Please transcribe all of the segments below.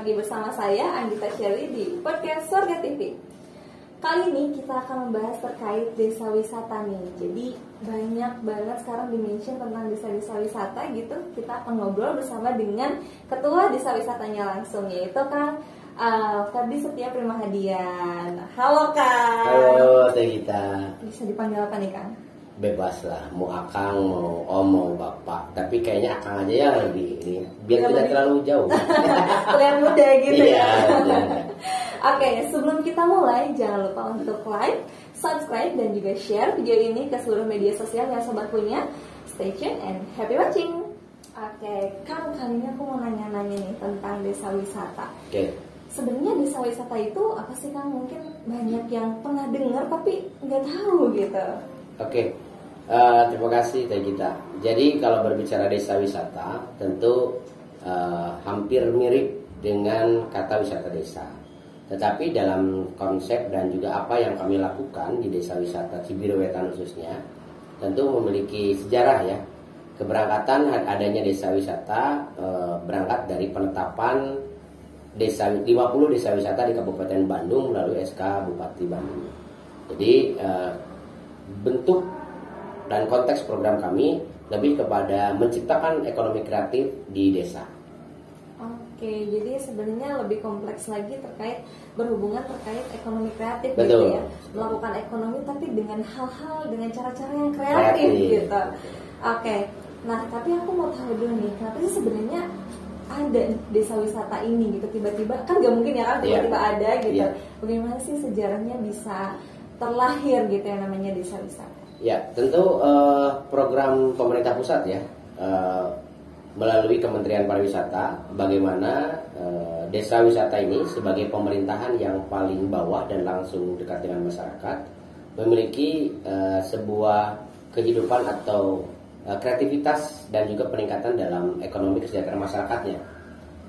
lagi bersama saya Anggita Sherry di podcast Sorga TV. Kali ini kita akan membahas terkait desa wisata nih. Jadi banyak banget sekarang di-mention tentang desa-desa wisata gitu. Kita akan ngobrol bersama dengan ketua desa wisatanya langsung, yaitu Kang Ferdi Setia Primahadian. Halo Kang. Halo Teh Gita. Bisa dipanggil apa nih Kang? Bebas lah, mau akang, mau om, mau bapak. Tapi kayaknya akang aja ya lebih ini, biar tidak terlalu jauh. Terlihat muda gitu Iya, ya. Oke, sebelum kita mulai, jangan lupa untuk like, subscribe, dan juga share video ini ke seluruh media sosial yang sobat punya. Stay tuned and happy watching. Oke, Kang, kali ini aku mau nanya-nanya nih tentang desa wisata. Oke. Sebenarnya desa wisata itu apa sih Kang? Mungkin banyak yang pernah dengar tapi nggak tahu gitu. Oke. Terima kasih Teh Gita. Jadi kalau berbicara desa wisata, tentu hampir mirip dengan kata wisata desa. Tetapi dalam konsep dan juga apa yang kami lakukan di desa wisata Cibiruwetan khususnya, tentu memiliki sejarah ya. Keberangkatan adanya desa wisata berangkat dari penetapan 50 desa wisata di Kabupaten Bandung melalui SK Bupati Bandung. Jadi bentuk dan konteks program kami lebih kepada menciptakan ekonomi kreatif di desa. Oke, jadi sebenarnya lebih kompleks lagi berhubungan terkait ekonomi kreatif. Betul. Gitu ya. Melakukan ekonomi tapi dengan hal-hal, dengan cara-cara yang kreatif. Gitu. Oke, nah tapi aku mau tahu dulu nih, kenapa sih sebenarnya ada desa wisata ini gitu, tiba-tiba, kan gak mungkin ya kan tiba-tiba ada gitu. Bagaimana sih sejarahnya bisa terlahir gitu yang namanya desa wisata? Ya, tentu program pemerintah pusat ya, melalui Kementerian Pariwisata, bagaimana desa wisata ini sebagai pemerintahan yang paling bawah dan langsung dekat dengan masyarakat, memiliki sebuah kehidupan atau kreativitas dan juga peningkatan dalam ekonomi kesejahteraan masyarakatnya.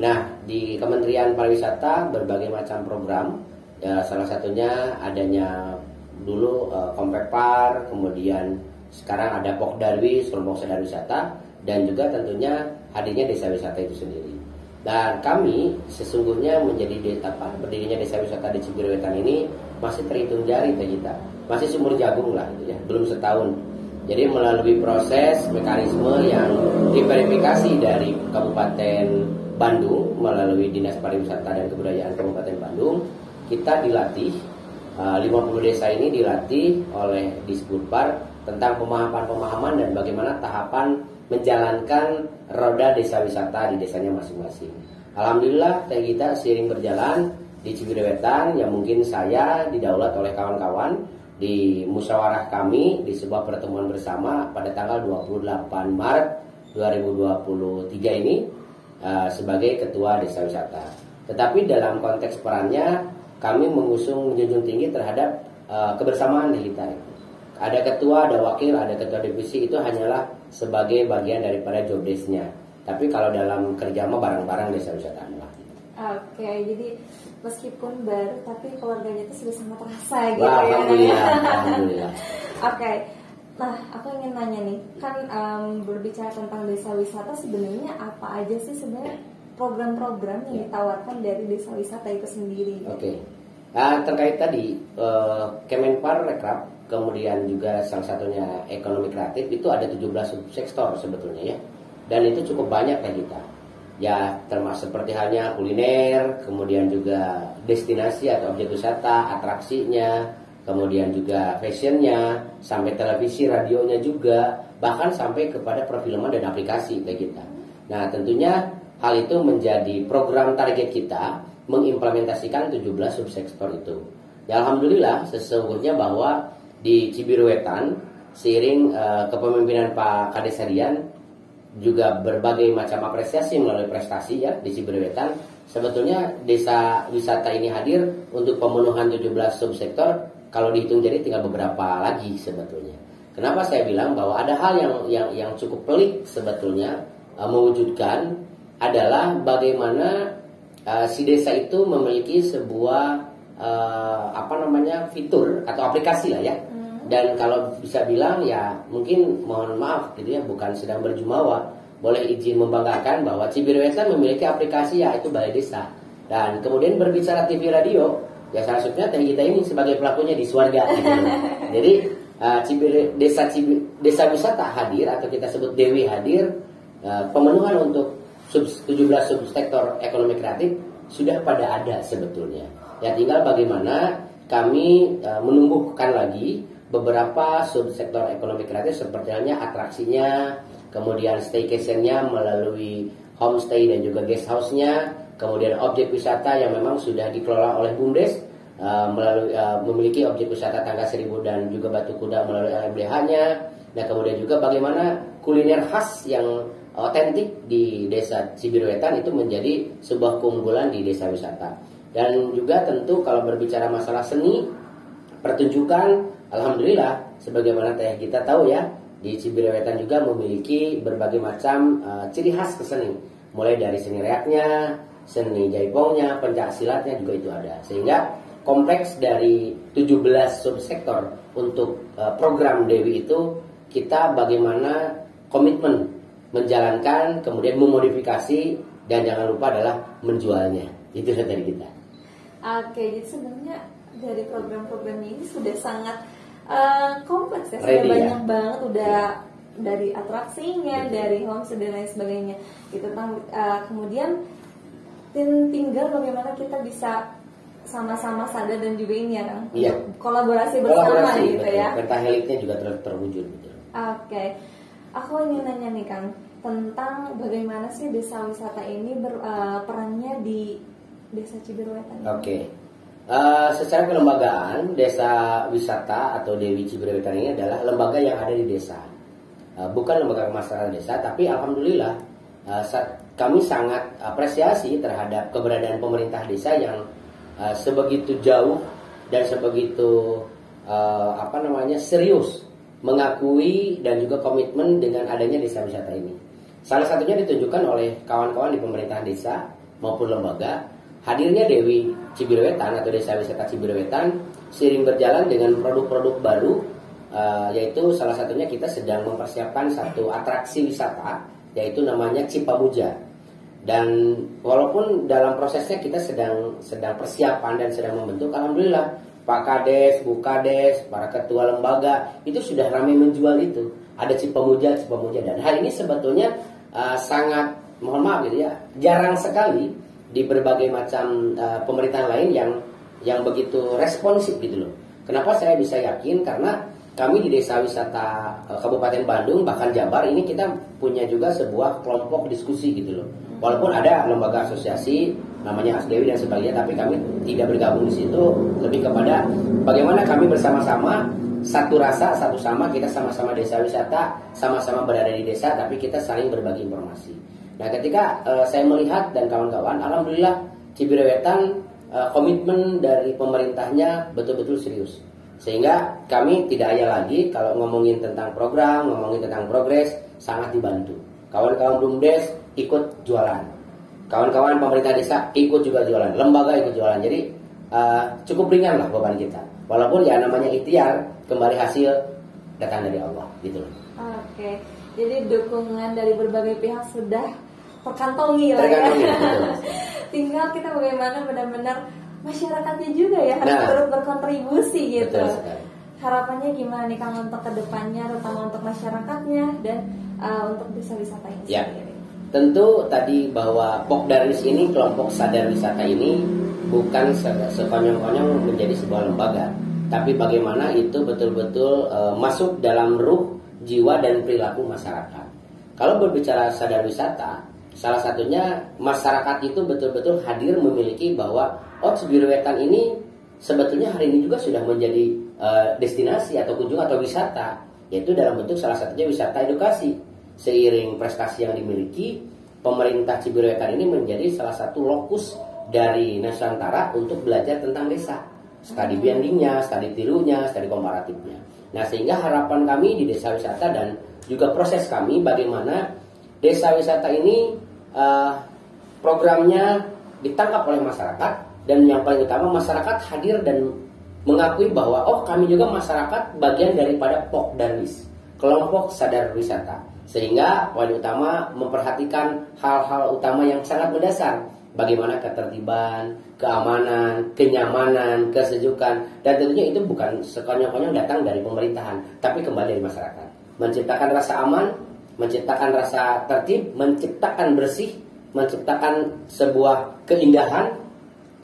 Nah, di Kementerian Pariwisata berbagai macam program, ya, salah satunya adanya dulu Kompepar, kemudian sekarang ada Pokdarwis, kelompok sadar wisata, dan juga tentunya hadirnya desa wisata itu sendiri. Dan kami sesungguhnya berdirinya desa wisata di Cibiruwetan ini masih terhitung jari kita, masih sumur jagung lah gitu ya, belum setahun. Jadi melalui proses mekanisme yang diverifikasi dari Kabupaten Bandung melalui Dinas Pariwisata dan Kebudayaan Kabupaten Bandung, kita dilatih 50 desa ini dilatih oleh Disbudpar tentang pemahaman dan bagaimana tahapan menjalankan roda desa wisata di desanya masing-masing. Alhamdulillah Teh Gita, seiring berjalan di Cibiruwetan yang mungkin saya didaulat oleh kawan-kawan di musyawarah kami di sebuah pertemuan bersama pada tanggal 28 Maret 2023 ini sebagai ketua desa wisata. Tetapi dalam konteks perannya kami mengusung menjunjung tinggi terhadap kebersamaan di kita. Ada ketua, ada wakil, ada ketua divisi, itu hanyalah sebagai bagian daripada job desk-nya. Tapi kalau dalam kerja mah bareng-bareng desa wisata lah. Oke, jadi meskipun baru tapi keluarganya itu sudah sangat terasa gitu. Wah, ya. Alhamdulillah. Oke. Nah, aku ingin nanya nih, kan berbicara tentang desa wisata sebenarnya apa aja sih sebenarnya program-program yang ditawarkan dari desa wisata itu sendiri? Oke. Nah, terkait tadi Kemenpar Rekraf, kemudian juga salah satunya ekonomi kreatif, itu ada 17 subsektor sebetulnya ya. Dan itu cukup banyak kayak kita. Ya, termasuk seperti halnya kuliner, kemudian juga destinasi atau objek wisata, atraksinya, kemudian juga fashionnya, sampai televisi, radionya juga, bahkan sampai kepada perfilman dan aplikasi kayak kita. Nah, tentunya hal itu menjadi program target kita mengimplementasikan 17 subsektor itu. Ya, alhamdulillah sesungguhnya bahwa di Cibiruwetan seiring kepemimpinan Pak Kades Hadian juga berbagai macam apresiasi melalui prestasi ya di Cibiruwetan. Sebetulnya desa wisata ini hadir untuk pemenuhan 17 subsektor. Kalau dihitung jadi tinggal beberapa lagi sebetulnya. Kenapa saya bilang bahwa ada hal yang cukup pelik sebetulnya mewujudkan adalah bagaimana si desa itu memiliki sebuah fitur atau aplikasi lah ya. Dan kalau bisa bilang ya mungkin mohon maaf gitu ya, bukan sedang berjumawa, boleh izin membanggakan bahwa Cibiruwetan memiliki aplikasi yaitu Balai Desa. Dan kemudian berbicara TV radio, ya salah satunya teh kita ini sebagai pelakunya di Swarga. Gitu. Jadi desa wisata hadir atau kita sebut Dewi hadir, pemenuhan untuk 17 subsektor ekonomi kreatif sudah pada ada sebetulnya. Ya tinggal bagaimana kami menumbuhkan lagi beberapa subsektor ekonomi kreatif seperti halnya atraksinya, kemudian staycationnya melalui homestay dan juga guest house-nya, kemudian objek wisata yang memang sudah dikelola oleh BUMDes melalui memiliki objek wisata Tangga Seribu dan juga Batu Kuda melalui LMDH-nya. Nah kemudian juga bagaimana kuliner khas yang otentik di desa Cibiruetan itu menjadi sebuah keunggulan di desa wisata. Dan juga tentu kalau berbicara masalah seni, pertunjukan, alhamdulillah sebagaimana teh kita tahu ya, di Cibiruetan juga memiliki berbagai macam ciri khas keseni, mulai dari seni reaknya, seni jaipongnya, pencak silatnya juga itu ada. Sehingga kompleks dari 17 subsektor untuk program Dewi itu kita bagaimana komitmen menjalankan, kemudian memodifikasi, dan jangan lupa adalah menjualnya. Itu dari kita. Oke, jadi sebenarnya dari program-program ini sudah sangat kompleks ya, Ready, sudah banyak ya? banget, udah dari atraksinya, dari homestay dan lain sebagainya. Gitu kemudian tinggal bagaimana kita bisa sama-sama sadar dan juga ini ya Kang, Iya. kolaborasi bersama gitu betul. ya. Pentaheliknya juga terwujud gitu. Oke, aku ingin nanya nih Kang tentang bagaimana sih desa wisata ini perannya di desa Cibiruetan. Oke. Secara kelembagaan, desa wisata atau Dewi Cibiruetan ini adalah lembaga yang ada di desa. Bukan lembaga kemasyarakatan desa, tapi alhamdulillah kami sangat apresiasi terhadap keberadaan pemerintah desa yang sebegitu jauh dan sebegitu serius mengakui dan juga komitmen dengan adanya desa wisata ini. Salah satunya ditunjukkan oleh kawan-kawan di pemerintahan desa maupun lembaga. Hadirnya Dewi Cibiruetan atau Desa Wisata Cibiruetan seiring berjalan dengan produk-produk baru, yaitu salah satunya kita sedang mempersiapkan satu atraksi wisata, yaitu namanya Cipamuja. Dan walaupun dalam prosesnya kita sedang persiapan dan sedang membentuk, alhamdulillah Pak Kades, Bu Kades, para ketua lembaga itu sudah ramai menjual itu. Ada Cipamuja, dan hal ini sebetulnya sangat, mohon maaf gitu ya, jarang sekali di berbagai macam pemerintahan lain yang begitu responsif gitu loh. Kenapa saya bisa yakin? Karena kami di Desa Wisata Kabupaten Bandung bahkan Jabar ini kita punya juga sebuah kelompok diskusi gitu loh. Walaupun ada lembaga asosiasi namanya Asdewi dan sebagainya, tapi kami tidak bergabung di situ. Lebih kepada bagaimana kami bersama-sama satu rasa, satu sama, kita sama-sama desa wisata, sama-sama berada di desa, tapi kita saling berbagi informasi. Nah ketika saya melihat dan kawan-kawan, alhamdulillah Cibiruetan komitmen dari pemerintahnya betul-betul serius. Sehingga kami tidak ayal lagi kalau ngomongin tentang program, ngomongin tentang progres, sangat dibantu. Kawan-kawan BUMDes ikut jualan, kawan-kawan pemerintah desa ikut juga jualan, lembaga ikut jualan. Jadi cukup ringan lah beban kita. Walaupun ya namanya ikhtiar, kembali hasil datang dari Allah gitu loh. Oke, jadi dukungan dari berbagai pihak sudah terkantongi lah ya. Tinggal kita bagaimana benar-benar masyarakatnya juga ya harus turut berkontribusi gitu. Harapannya gimana nih Kang untuk kedepannya, terutama untuk masyarakatnya dan untuk desa wisata ini sendiri? Tentu tadi bahwa Pokdarwis ini, kelompok sadar wisata ini bukan sekonyong-konyong menjadi sebuah lembaga, tapi bagaimana itu betul-betul masuk dalam ruh, jiwa dan perilaku masyarakat. Kalau berbicara sadar wisata, salah satunya masyarakat itu betul-betul hadir memiliki bahwa Cibiruetan ini sebetulnya hari ini juga sudah menjadi destinasi atau kunjung atau wisata, yaitu dalam bentuk salah satunya wisata edukasi. Seiring prestasi yang dimiliki, pemerintah Cibiruetan ini menjadi salah satu lokus dari Nusantara untuk belajar tentang desa, studi bandingnya, studi tirunya, studi komparatifnya. Nah sehingga harapan kami di desa wisata dan juga proses kami bagaimana desa wisata ini programnya ditangkap oleh masyarakat, dan yang paling utama masyarakat hadir dan mengakui bahwa kami juga masyarakat bagian daripada Pokdarwis, kelompok sadar wisata. Sehingga poin utama memperhatikan hal-hal utama yang sangat mendasar, bagaimana ketertiban, keamanan, kenyamanan, kesejukan, dan tentunya itu bukan sekonyong-konyong datang dari pemerintahan, tapi kembali dari masyarakat. Menciptakan rasa aman, menciptakan rasa tertib, menciptakan bersih, menciptakan sebuah keindahan,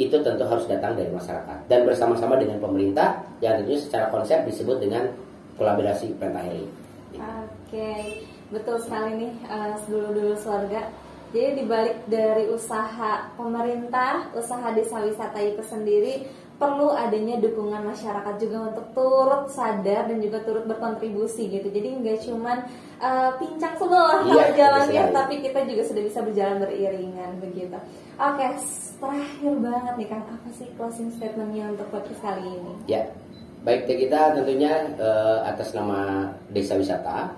itu tentu harus datang dari masyarakat dan bersama-sama dengan pemerintah yang tentunya secara konsep disebut dengan kolaborasi Pentahelix. Oke, betul sekali nih, dulu keluarga. Jadi dibalik dari usaha pemerintah, usaha desa wisata itu sendiri perlu adanya dukungan masyarakat juga untuk turut sadar dan juga turut berkontribusi gitu. Jadi nggak cuman pincang sebelah kalau jalannya, tapi kita juga sudah bisa berjalan beriringan begitu. Oke, terakhir banget nih Kang, apa sih closing statementnya untuk podcast kali ini? Ya, baik kita tentunya atas nama Desa Wisata,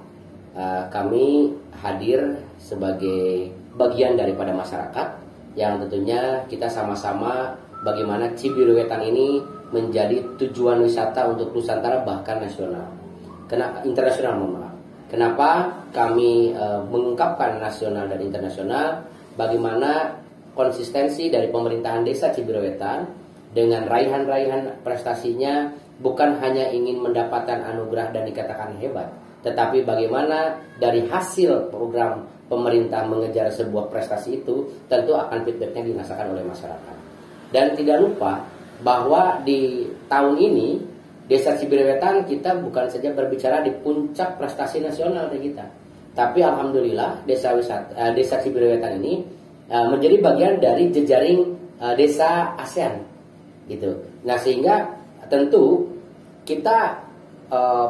kami hadir sebagai bagian daripada masyarakat yang tentunya kita sama-sama bagaimana Cibiruetan ini menjadi tujuan wisata untuk Nusantara bahkan nasional, internasional maaf. Kenapa kami mengungkapkan nasional dan internasional? Bagaimana konsistensi dari pemerintahan Desa Cibiruetan dengan raihan-raihan prestasinya bukan hanya ingin mendapatkan anugerah dan dikatakan hebat, tetapi bagaimana dari hasil program pemerintah mengejar sebuah prestasi itu tentu akan feedbacknya dirasakan oleh masyarakat. Dan tidak lupa bahwa di tahun ini Desa Cibiruetan kita bukan saja berbicara di puncak prestasi nasional dari kita, tapi alhamdulillah Desa Cibiruetan ini menjadi bagian dari jejaring desa ASEAN gitu. Nah sehingga tentu kita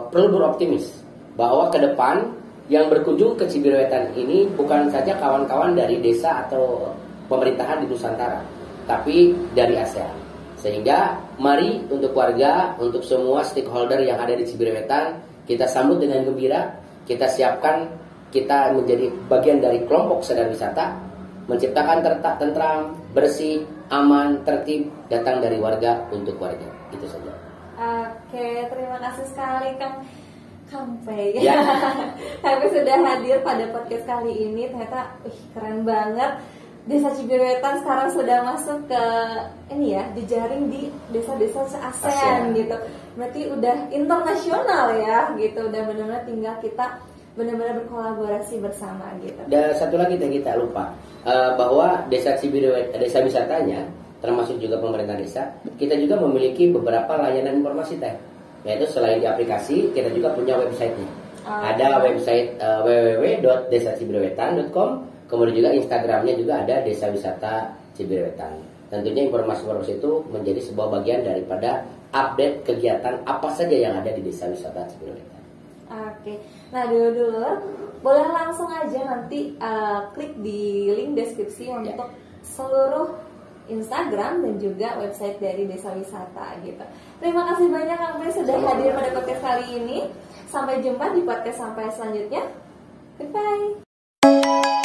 perlu beroptimis bahwa ke depan yang berkunjung ke Cibiruetan ini bukan saja kawan-kawan dari desa atau pemerintahan di Nusantara, tapi dari ASEAN. Sehingga mari untuk warga, untuk semua stakeholder yang ada di Cibiruetan, kita sambut dengan gembira, kita siapkan, kita menjadi bagian dari kelompok sadar wisata, menciptakan tentram, bersih, aman, tertib, datang dari warga untuk warga. Itu saja. Oke, terima kasih sekali Kang Kampe. Ya. Kampe sudah hadir pada podcast kali ini. Ternyata keren banget. Desa Cibiruetan sekarang sudah masuk ke ini ya, jejaring di desa-desa ASEAN gitu. Berarti udah internasional ya gitu. Udah benar-benar tinggal kita benar-benar berkolaborasi bersama gitu. Dan satu lagi yang kita lupa, bahwa Desa Cibiruetan, desa wisatanya termasuk juga pemerintah desa, kita juga memiliki beberapa layanan informasi teh. Yaitu selain di aplikasi, kita juga punya websitenya. Ada website www.desacibiruetan.com, kemudian juga Instagramnya juga ada Desa Wisata Cibiruetan. Tentunya informasi-informasi itu menjadi sebuah bagian daripada update kegiatan apa saja yang ada di Desa Wisata Cibiruetan. Oke, nah dulur-dulur boleh langsung aja nanti klik di link deskripsi untuk seluruh Instagram dan juga website dari Desa Wisata gitu. Terima kasih banyak Kang Pri sudah hadir pada podcast kali ini. Sampai jumpa di podcast sampai selanjutnya. Bye bye.